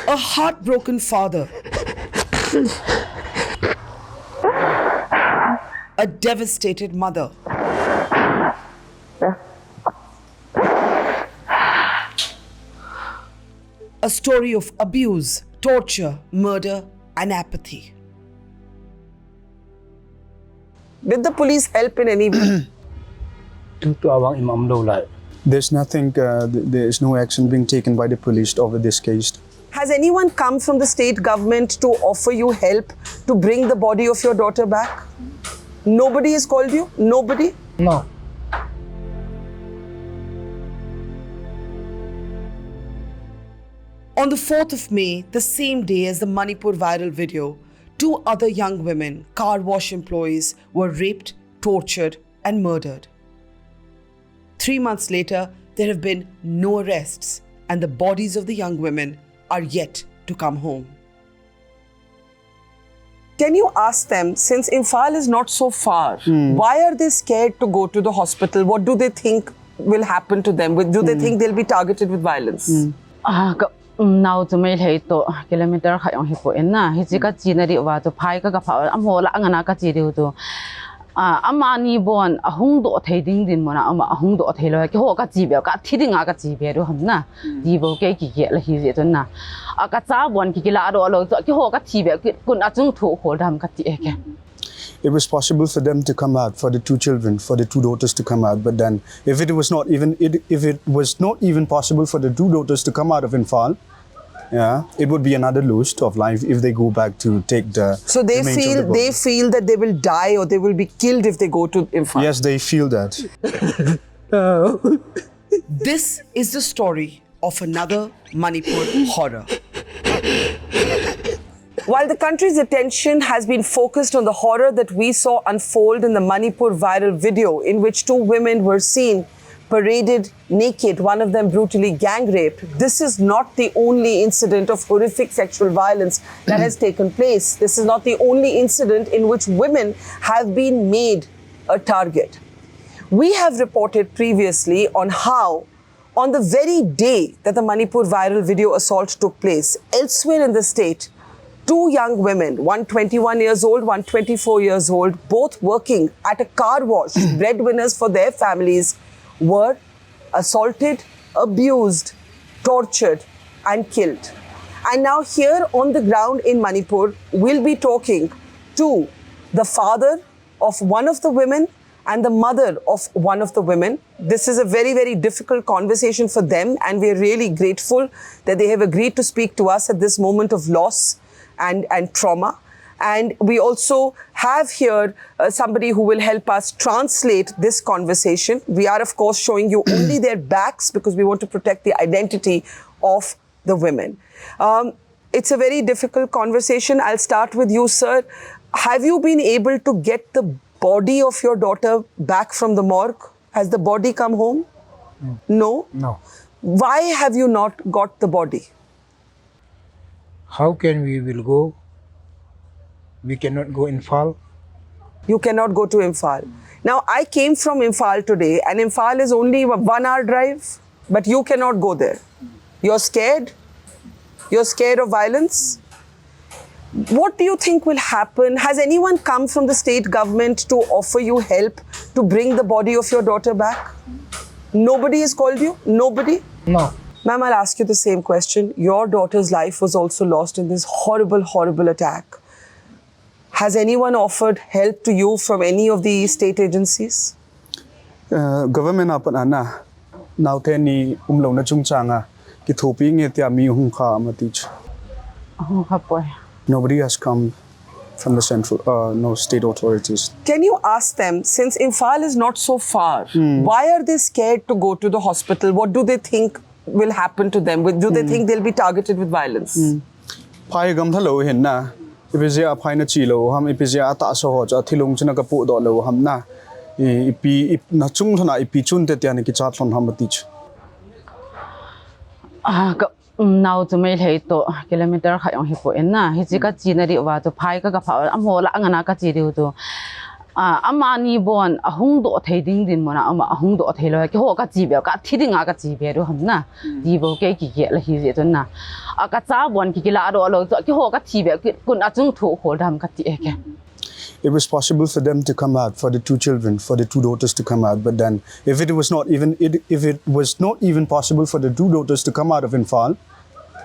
A heartbroken father. A devastated mother. A story of abuse, torture, murder, and apathy. Did the police help in any way? There's nothing, there is no action being taken by the police over this case. Has anyone come from the state government to offer you help to bring the body of your daughter back? Nobody has called you? Nobody? No. On the 4th of May, the same day as the Manipur viral video, 2 other young women, car wash employees, were raped, tortured, and murdered. 3 months later, there have been no arrests, and the bodies of the young women are yet to come home. Can you ask them, since Imphal is not so far, why are they scared to go to the hospital? What do they think will happen to them? Do they think they'll be targeted with violence? Now to me to kilometer khayong hipo enna hijika chinari wa to phai ka pha amola angana ka chiriu to amani bon ahung do theiding din mona ama ahung do theilo ki ho ka chibe ka thidinga ka chibe ro hamna dibo ke ki la hi je to na ka cha bon ki la ro lo ki ho ka chibe kun achung thu ho dam ka ti ke. It was possible for them to come out, for the 2 children, for the 2 daughters to come out. But then, if it was not even possible for the 2 daughters to come out of Imphal, yeah, it would be another loss of life if they go back to take the. So they feel that they will die or they will be killed if they go to Imphal. Yes, they feel that. This is the story of another Manipur horror. While the country's attention has been focused on the horror that we saw unfold in the Manipur viral video, in which 2 women were seen paraded naked, one of them brutally gang raped, this is not the only incident of horrific sexual violence that has taken place. This is not the only incident in which women have been made a target. We have reported previously on how, on the very day that the Manipur viral video assault took place, elsewhere in the state, 2 young women, one 21 years old, one 24 years old, both working at a car wash, breadwinners for their families, were assaulted, abused, tortured, and killed. And now here on the ground in Manipur, we'll be talking to the father of one of the women and the mother of one of the women. This is a very, very difficult conversation for them, and we're really grateful that they have agreed to speak to us at this moment of loss and trauma. And we also have here somebody who will help us translate this conversation. We are, of course, showing you only their backs because we want to protect the identity of the women. It's a very difficult conversation. I'll start with you, sir. Have you been able to get the body of your daughter back from the morgue? Has the body come home? No? No. Why have you not got the body? How can we will go? We cannot go in Imphal. You cannot go to Imphal. Now, I came from Imphal today, and Imphal is only a 1-hour drive, but you cannot go there. You're scared? You're scared of violence? What do you think will happen? Has anyone come from the state government to offer you help to bring the body of your daughter back? Nobody has called you? Nobody? No. Ma'am, I'll ask you the same question. Your daughter's life was also lost in this horrible, horrible attack. Has anyone offered help to you from any of the state agencies? Government apan ana now teni umlo na chungchanga ki thopi nge tia mi hung kha matich. Nobody has come from the central, no state authorities. Can you ask them, since Imphal is not so far, why are they scared to go to the hospital? What do they think will happen to them? Do they think they'll be targeted with violence? Pai gam thalo hin na ipizia phai na chi lo ham ipizia ta so ho cha thilung chna ka pu do lo ham na ipi na chung thana ipi chun te tian ki cha thon ham matich. Now to me to kilometer khayong hipo enna hijika chinari wa to phai ka pha amola angana ka chiriu to amani bon ahung do thei ding din mona ama ahung do thei lo ki ho ka chi be ka thidinga ka chi be ro hamna di bo ke ki la hi je ton na ka cha bon ki la ro lo ki ho ka thi be kun achung thu ho dam ka ti ke. It was possible for them to come out, for the two children, for the two daughters to come out. But then, if it was not even possible for the two daughters to come out of Imphal,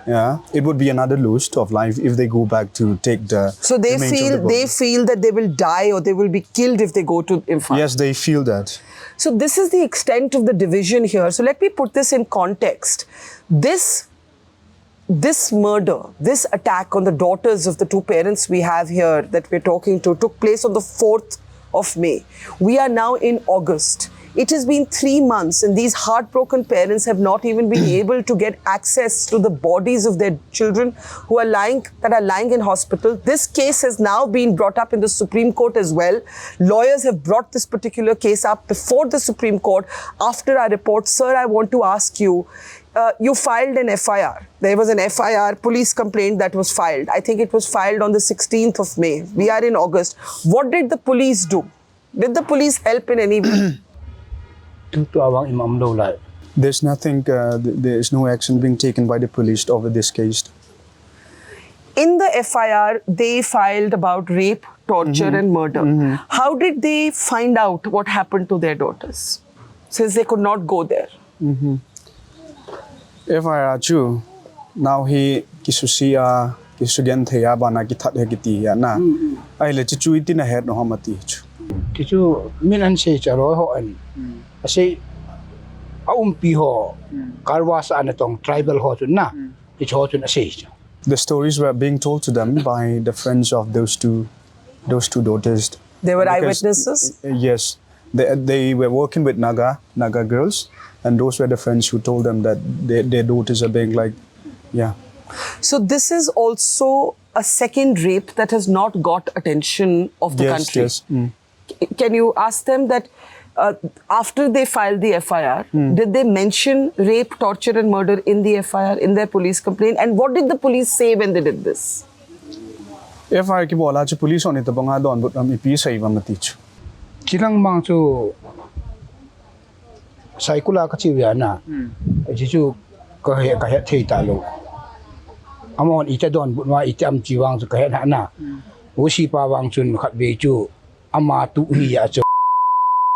yeah, it would be another loss of life if they go back to take the. So they feel that they will die or they will be killed if they go to Imphal. Yes, they feel that. So this is the extent of the division here. So let me put this in context. This murder, this attack on the daughters of the two parents we have here that we're talking to took place on the 4th of May. We are now in August. It has been 3 months and these heartbroken parents have not even been able to get access to the bodies of their children who are lying in hospital. This case has now been brought up in the Supreme Court as well. Lawyers have brought this particular case up before the Supreme Court after our report. Sir, I want to ask you, you filed an FIR. There was an FIR, police complaint that was filed. I think it was filed on the 16th of May. We are in August. What did the police do? Did the police help in any way? There's nothing, there is no action being taken by the police over this case. In the FIR, they filed about rape, torture and murder. How did they find out what happened to their daughters? Since they could not go there. FIR chu, now he kisusia kisugentheya bana ki that hegiti ya na. Ai le chu itina head no hamati chu. Kichu minan se charo ho an. Ase pi ho karwas anatong tribal ho tun na. It's ho tun ase. The stories were being told to them by the friends of those two daughters. They were eyewitnesses? Yes. They were working with Naga girls, and those were the friends who told them that their daughters are being like, yeah. So this is also a second rape that has not got attention of the country. Yes. Can you ask them that after they filed the FIR, did they mention rape, torture and murder in the FIR, in their police complaint? And what did the police say when they did this? FIR ki bola chu police on ito banga don but ipi sa iba matich. Silang mang chu saikula ka chiya na. Jiju ka thei ta lo. Amon ita don but wa ita am jiwang chu ka na. Wo si pa wang chun khat be chu ama tu hi ya chu.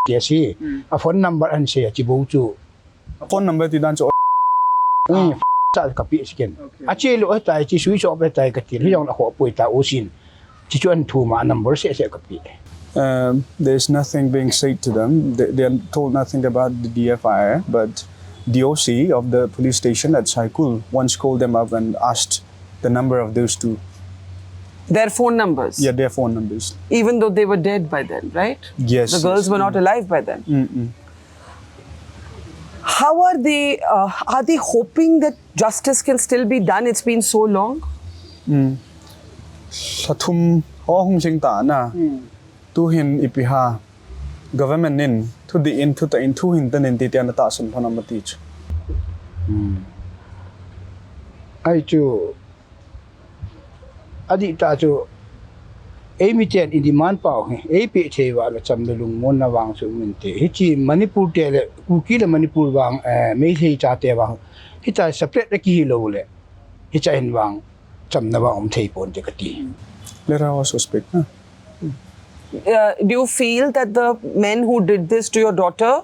Yes, a phone number and say chibu chu. Phone number ti dan chu. Sa kapi siken. Achi lo tai chi sui so be tai ka ti hiong na ho pui ta usin. Chi chuan thu ma number se kapi. There's nothing being said to them. They are told nothing about the DFIR, but DOC of the police station at Saikul once called them up and asked the number of those two. Their phone numbers? Yeah, their phone numbers. Even though they were dead by then, right? Yes. The girls were not alive by then. How are they hoping that justice can still be done? It's been so long. Sathum ho hung sing ta na. Tu hin ipiha government nin to the in to the in tu hin tan ti tian ta sun phana matich. Ai chu adi ta chu emiten in demand pau he ap chewa la chamdalung mon na wang su mente hichi Manipur te le kuki le Manipur wang meitei cha te wang hicha separate ki lo le hicha in wang chamna wang thei pon te kati Let our suspect. Do you feel that the men who did this to your daughter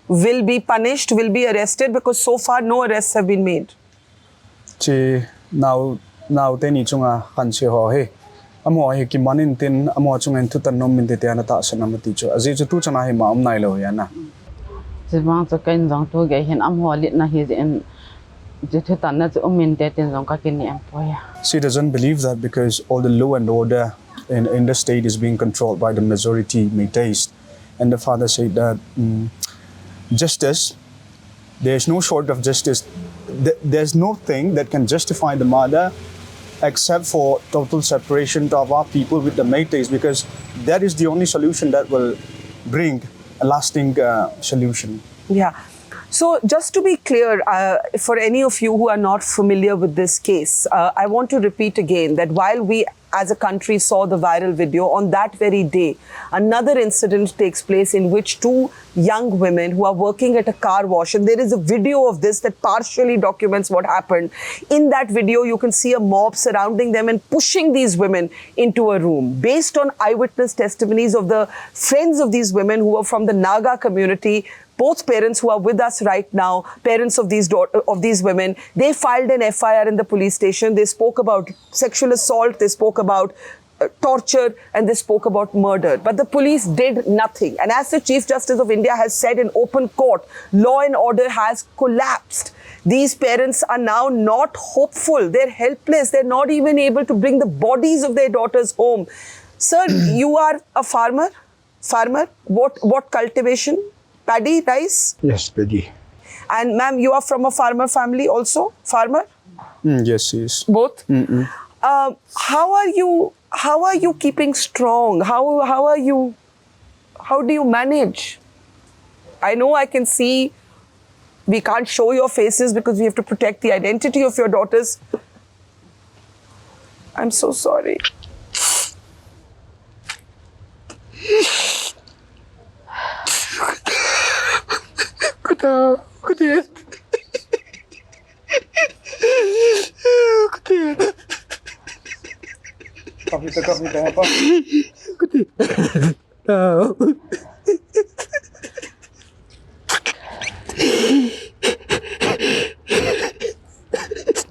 will be punished, will be arrested? Because so far no arrests have been made. Che now te ni chunga kan che ho he. Amo he ki manin tin amo chunga in tutan nom min te te na ta sa na mati chu. Azi chu tu chana he ma om nai lo ya na. Zibang to kain jong to ge hin am ho lit na hi in jithe tan na chu min te tin jong ka kin ni am poya. She doesn't believe that because all the law and order in the state is being controlled by the majority meiteis. And the father said that justice, there's no short of justice. There's no thing that can justify the murder except for total separation of our people with the meiteis, because that is the only solution that will bring a lasting solution. Yeah. So just to be clear, for any of you who are not familiar with this case, I want to repeat again that while we as a country saw the viral video, on that very day, another incident takes place in which two young women who are working at a car wash, and there is a video of this that partially documents what happened. In that video, you can see a mob surrounding them and pushing these women into a room. Based on eyewitness testimonies of the friends of these women who are from the Naga community, both parents who are with us right now, parents of these women, they filed an FIR in the police station. They spoke about sexual assault, they spoke about torture, and they spoke about murder. But the police did nothing. And as the Chief Justice of India has said in open court, law and order has collapsed. These parents are now not hopeful. They're helpless. They're not even able to bring the bodies of their daughters home. Sir, you are a farmer? What cultivation? Paddy, rice? Yes, paddy. And ma'am, you are from a farmer family also? Farmer? Yes, yes. Both? How are you keeping strong? How do you manage? I know I can see we can't show your faces because we have to protect the identity of your daughters. I'm so sorry.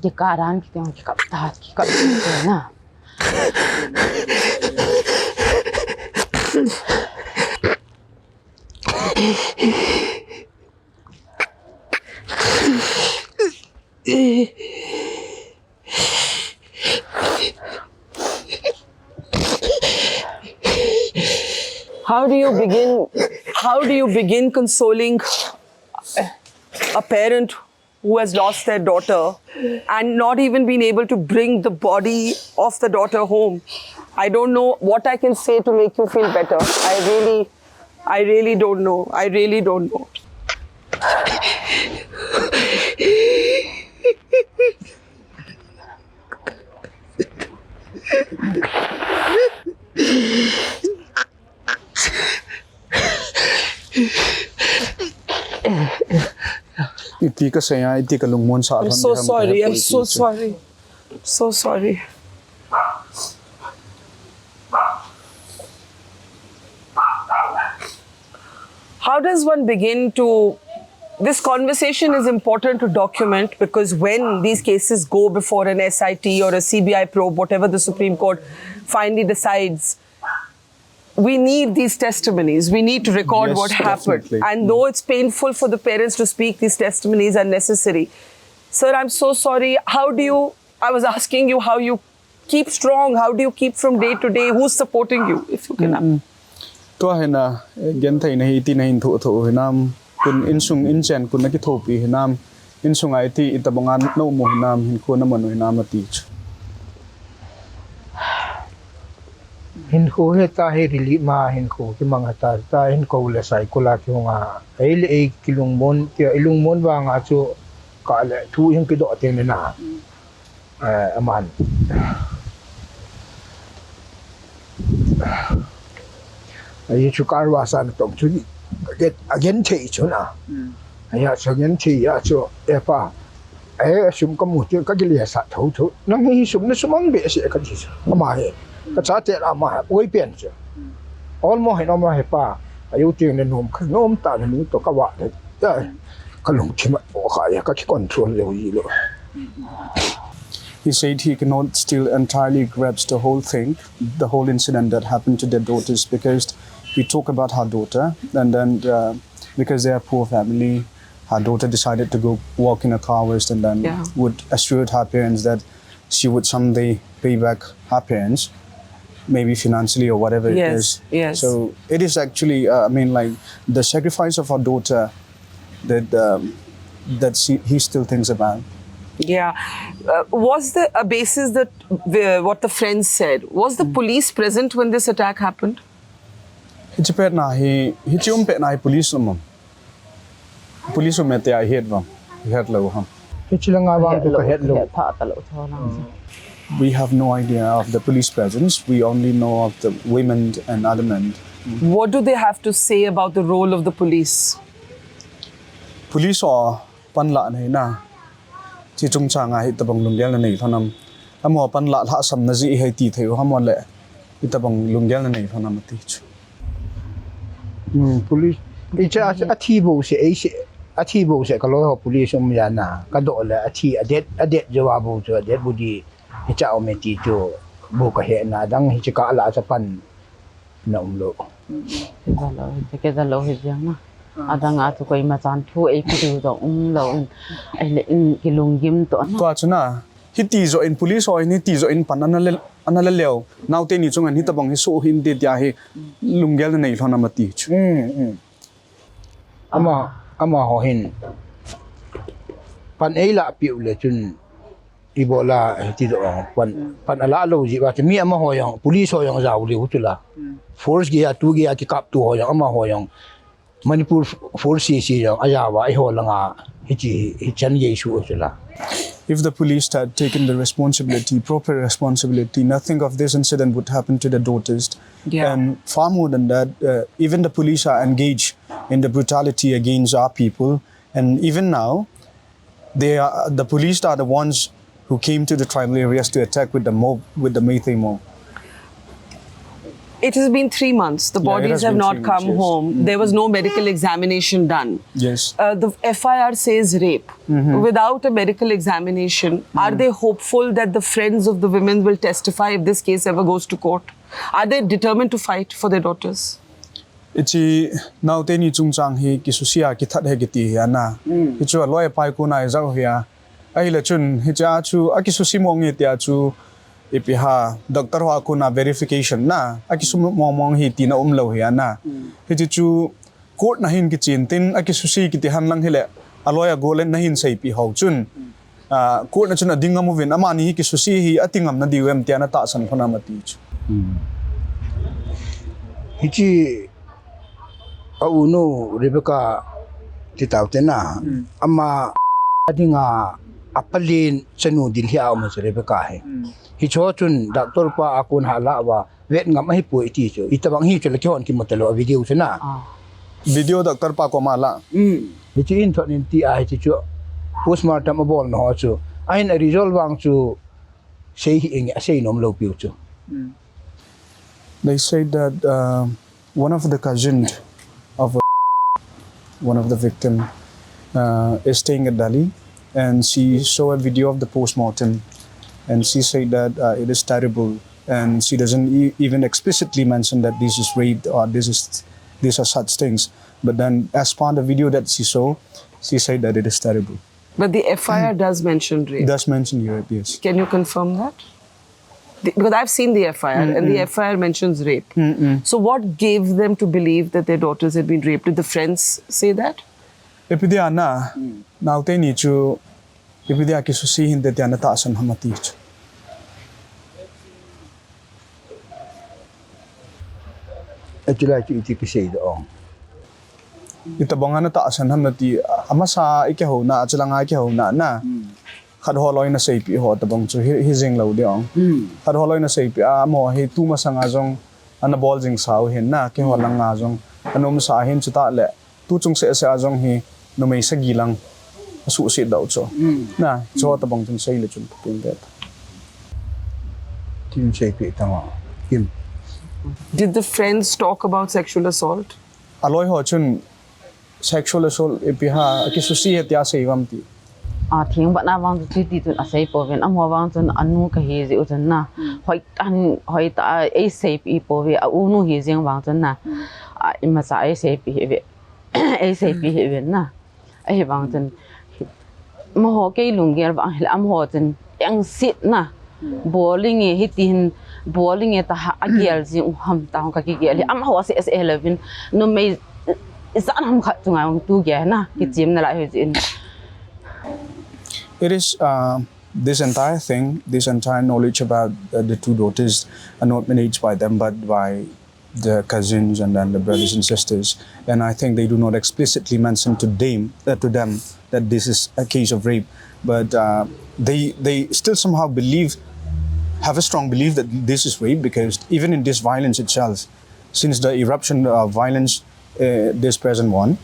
Kikaran kita yang kikap na. How do you begin consoling a parent who has lost their daughter and not even been able to bring the body of the daughter home? I don't know what I can say to make you feel better. I really don't know. I really don't know. I'm so sorry. I'm so sorry. So sorry. How does one begin to... This conversation is important to document because when these cases go before an SIT or a CBI probe, whatever the Supreme Court finally decides, we need these testimonies. We need to record what happened. Definitely. And though it's painful for the parents to speak, these testimonies are necessary. Sir, I'm so sorry. I was asking you how you keep strong. How do you keep from day to day? Who's supporting you? If you can. Kun insung inchen kun naki thopi hinam insung IT itabangan no mo hinam hin ko naman hinam teach Hin ko heta he rili ma hin ko ki mga ta hin ko la sai ko la ki nga ai kilung mon ti ilung mon wa nga chu ka le thu hin ki do te na aman ai chu karwa san tong chu again thi chuna ya so again thi ya so e pa ai sum ka mu ka gi le sa thau thu nang hi sum na sumang be se ka ji ma he ka cha te la ma oi pian che all mo he no ma he pa ayu ti ne nom ka nom ta ne to ka wa de ka long chi ma o kha ya ka ki control le yi lo. He said he cannot still entirely grasp the whole thing, the whole incident that happened to their daughters, because we talk about her daughter, and then because they are a poor family, her daughter decided to go walk in a car waste and then would assure her parents that she would someday pay back her parents, maybe financially or whatever it is. Yes. So it is actually, the sacrifice of her daughter that he still thinks about. Yeah. Was the a basis that what the friends said? Was the police present when this attack happened? He police met the head one. He had low hum. He chila nga wang to ka het lo. We have no idea of the police presence. We only know of the women and other men. What do they have to say about the role of the police? Police or panla na na. Chi chung cha nga hitabang lungyal na nei phanam. Amo panla ha sam na ji hai ti theu hamon le. Hitabang lungyal na nei phanam ti. Police icha athibo se ai se athibo se kalo police yana ka do le athi adet jawabu jo adet budi icha ometi jo bu ka he na dang hi ka ala sa pan na umlo ke da lo hi jang na adang atu koi ma chan thu ai pi do lo ai le in kilungim to To achuna hiti zo in police or ni ti zo in panana anala leo now te ni chung an hitabang hi so hin de dia hi lungyal na nei phanam ti. ama ho hin pan ei la piu le chun ibola ti do pan ala lo ji ba mi ama ho yang police ho yang zaw li hutula force gia tu gia ki kap tu ho yang ama ho yang Manipur force si yang ayawa ai ho langa hi chan ye su hutula. If the police had taken the responsibility, proper responsibility, nothing of this incident would happen to the daughters. Yeah. And far more than that, even the police are engaged in the brutality against our people. And even now, the police are the ones who came to the tribal areas to attack with the mob, with the meitei mob. It has been 3 months. The Yeah, it bodies has have been not 3 come months, yes. home. There was no medical examination done. Yes. The FIR says rape. Without a medical examination, are they hopeful that the friends of the women will testify if this case ever goes to court? Are they determined to fight for their daughters? Ichi now te ni chung chang hi ki susia ki that he giti ya na. Ichu loi pai ko na zau hia. Ai le chun hi cha chu aki susi mong hi tia chu ipiha doctor ho ko na verification na aki su mong hi ti na lo hia na. Hi chu court na hin ki chin tin aki susi ki ti han lang hele aloya golen na hin sei pi ho chun. Court na chun adinga mo vin amani hi ki susi hi atingam na diwem tia na ta san khona mati chu. Hichi au no Rebecca titautena ama adinga apalin sanu dilhia ma Rebecca he hi chotun doctor pa akun hala wa vet ngam hi pu iti chu itabang hi chula khon ki motalo video chuna Video doctor pa ko mala. hichi in thon in ti a hi chu postmortem abol no chu ain a resolve wang chu sei hi eng sei nom lo piu chu. They said that one of the cousins of one of the victim is staying at Delhi, and she saw a video of the postmortem, and she said that it is terrible, and she doesn't even explicitly mention that this is rape or these are such things. But then, as part of the video that she saw, she said that it is terrible. But the FIR does mention rape. It does mention rape, yes. Can you confirm that? Because I've seen the FIR and the FIR mentions rape. So what gave them to believe that their daughters had been raped? Did the friends say that? Epidia na naute ni chu epidia ki susi hin de na ta san hamati chu. Atula chu iti ki sei do Itabong na ta san hamati amasa ike ho na achulanga ike ho na khad holoi na sei pi ho tabong chu hijing lo de ong khad holoi na sei pi mo he tu ma sanga jong ana bol jing sao hin na ke ho lang nga jong anom sa hin chu ta le tu chung se ajong hi no mai sa gilang su se dau cho na cho tabong chung sei le chung pin de tin sei pi tama kim Did the friends talk about sexual assault? aloi ho chun sexual assault epiha ki susi he tia sei wam ti thieng ba na wang chu ti tun asai po ven amwa wang chun anu ka hi ji uchan na hoi ta ai sei pi po ve a unu hi jeng wang chun na ima sa ai sei pi ve ai sei pi ve na ai wang chun mo ho ke lungger wang hel am ho chun yang sit na bowling hi tin bowling ta agial ji ham ta ka ki gel am ho se 11 no me isan ham kha chunga tu ge na ki chim na la hi jin. It is this entire thing, this entire knowledge about the two daughters are not managed by them but by the cousins and then the brothers and sisters. And I think they do not explicitly mention to them that this is a case of rape. But they still somehow believe have a strong belief that this is rape, because even in this violence itself, since the eruption of violence, this present one,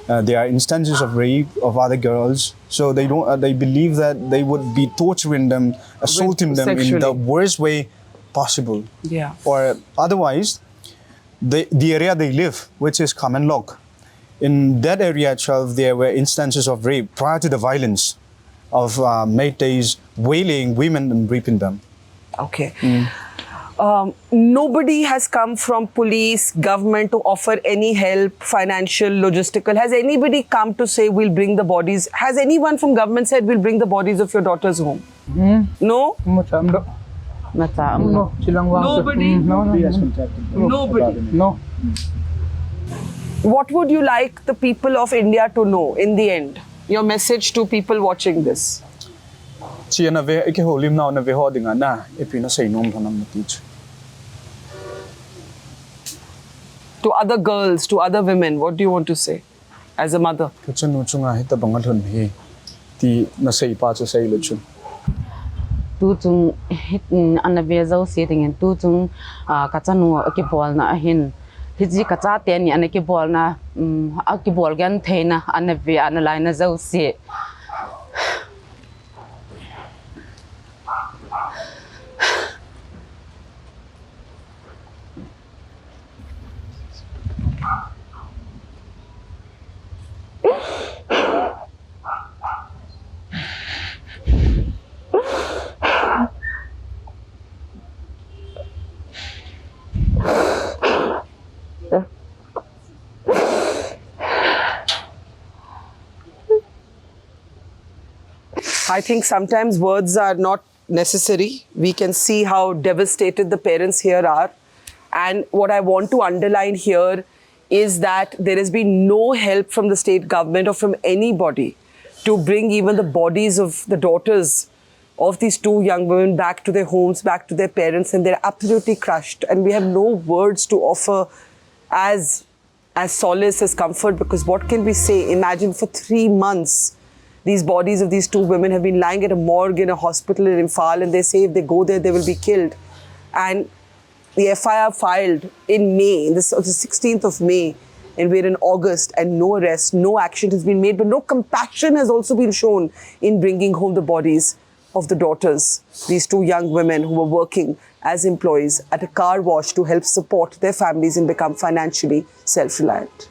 there are instances of rape of other girls. So they don't. They believe that they would be torturing them, assaulting them in the worst way possible. Yeah. Or otherwise, the area they live, which is Kamenlok, in that area itself, there were instances of rape prior to the violence of meiteis wailing women and raping them. Okay. Nobody has come from police, government to offer any help, financial, logistical. Has anybody come to say, we'll bring the bodies? Has anyone from government said, we'll bring the bodies of your daughters home? No? Nobody? Nobody? No. What would you like the people of India to know in the end? Your message to people watching this? To other girls, to other women, what do you want to say as a mother? Tu chung hit anavia zau sitting and tu chung katanu akibol na ahin hiji kacha ten ni anakibol na akibol gan theina anavia analina zau si I think sometimes words are not necessary. We can see how devastated the parents here are. And what I want to underline here is that there has been no help from the state government or from anybody to bring even the bodies of the daughters of these two young women back to their homes, back to their parents, and they're absolutely crushed. And we have no words to offer as solace, as comfort, because what can we say? Imagine for 3 months, these bodies of these two women have been lying at a morgue in a hospital in Imphal, and they say if they go there, they will be killed. And the FIR filed in May, the 16th of May, and we're in August, and no arrest, no action has been made, but no compassion has also been shown in bringing home the bodies of the daughters, these two young women who were working as employees at a car wash to help support their families and become financially self-reliant.